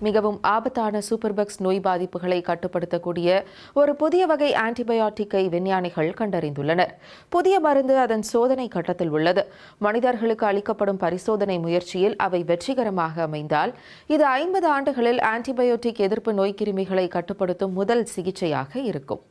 மிகவும் ஆபத்தான சூப்பர்பக்ஸ் நோய் பாதிப்புகளை கட்டுப்படுத்தக்கூடிய ஒரு புதிய வகை ஆன்டிபயோட்டிக்கை விஞ்ஞானிகள் கண்டறிந்துள்ளனர். புதிய மருந்து அதன் சோதனை கட்டத்தில் உள்ளது. மனிதர்களுக்கு அளிக்கப்படும் பரிசோதனை முயற்சியில் அவை வெற்றிகரமாக அமைந்தால் இது 50 ஆண்டுகளில் ஆன்டிபயோட்டிக் எதிர்ப்பு நோய்க்கிருமிகளை கட்டுப்படுத்தும் முதல் சிகிச்சையாக இருக்கும்.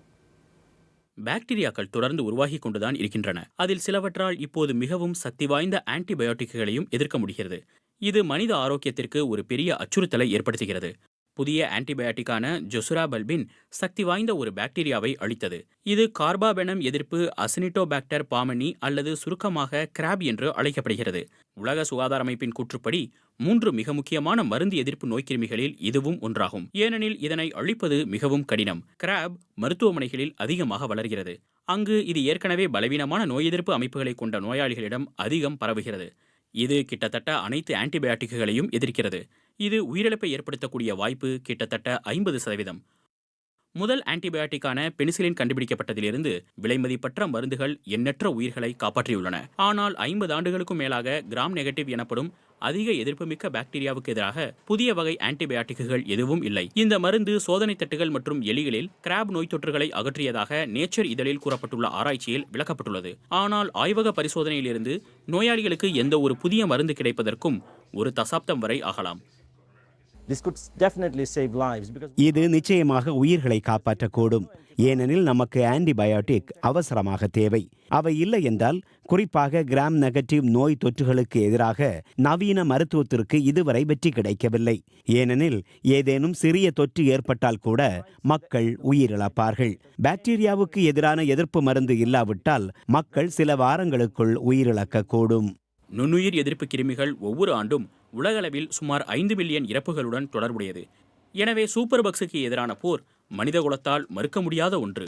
பாக்டீரியாக்கள் தொடர்ந்து உருவாகிக் கொண்டுதான் இருக்கின்றன. அதில் சிலவற்றால் இப்போது மிகவும் சக்தி வாய்ந்த ஆன்டிபயோட்டிக்குகளையும் எதிர்க்க முடிகிறது. இது மனித ஆரோக்கியத்திற்கு ஒரு பெரிய அச்சுறுத்தலை ஏற்படுத்துகிறது. புதிய ஆன்டிபயோட்டிக்கான ஜொசுராபல்பின் சக்தி வாய்ந்த ஒரு பாக்டீரியாவை அளித்தது. இது கார்பாபெனம் எதிர்ப்பு அசினிட்டோபாக்டர் பாமனி அல்லது சுருக்கமாக கிராப் என்று அழைக்கப்படுகிறது. உலக சுகாதார அமைப்பின் கூற்றுப்படி 3 மிக முக்கியமான மருந்து எதிர்ப்பு நோய்க்கிருமிகளில் இதுவும் ஒன்றாகும். ஏனெனில் இதனை அழிப்பது மிகவும் கடினம். கிராப் மருத்துவமனைகளில் அதிகமாக வளர்கிறது. அங்கு இது ஏற்கனவே பலவீனமான நோய் எதிர்ப்பு அமைப்புகளை கொண்ட நோயாளிகளிடம் அதிகம் பரவுகிறது. இது கிட்டத்தட்ட அனைத்து ஆன்டிபயோட்டிக்குகளையும் எதிர்க்கிறது. இது உயிரிழப்பை ஏற்படுத்தக்கூடிய வாய்ப்பு கிட்டத்தட்ட 50%. முதல் ஆன்டிபயோட்டிக்கான பெனிசிலின் கண்டுபிடிக்கப்பட்டதிலிருந்து விலைமதிப்பற்ற மருந்துகள் எண்ணற்ற உயிர்களை காப்பாற்றியுள்ளன. ஆனால் 50 ஆண்டுகளுக்கும் மேலாக கிராம் நெகட்டிவ் எனப்படும் அதிக எதிர்ப்புமிக்க பாக்டீரியாவுக்கு எதிராக புதிய வகை ஆன்டிபயோட்டிக்குகள் எதுவும் இல்லை. இந்த மருந்து சோதனை தட்டுகள் மற்றும் எலிகளில் கிராப் நோய் தொற்றுகளை அகற்றியதாக நேச்சர் இதழில் கூறப்பட்டுள்ள ஆராய்ச்சியில் விளக்கப்பட்டுள்ளது. ஆனால் ஆய்வக பரிசோதனையிலிருந்து நோயாளிகளுக்கு எந்த ஒரு புதிய மருந்து கிடைப்பதற்கும் ஒரு தசாப்தம் வரை ஆகலாம். இது நிச்சயமாக உயிர்களை காப்பாற்றக்கூடும். ஏனெனில் நமக்கு ஆன்டிபயோட்டிக் அவசரமாக தேவை. அவை இல்லை என்றால், குறிப்பாக கிராம் நெகட்டிவ் நோய் தொற்றுகளுக்கு எதிராக நவீன மருத்துவத்திற்கு இதுவரை வெற்றி கிடைக்கவில்லை. ஏனெனில் ஏதேனும் சிறிய தொற்று ஏற்பட்டால் கூட மக்கள் உயிரிழப்பார்கள். பாக்டீரியாவுக்கு எதிரான எதிர்ப்பு மருந்து இல்லாவிட்டால் மக்கள் சில வாரங்களுக்குள் உயிரிழக்கக்கூடும். நுண்ணுயிர் எதிர்ப்பு கிருமிகள் ஒவ்வொரு ஆண்டும் உலகளவில் சுமார் 5 மில்லியன் இறப்புகளுடன் தொடர்புடையது. எனவே சூப்பர் பக்ஸுக்கு எதிரான போர் மனிதகுலத்தால் மறுக்க முடியாத ஒன்று.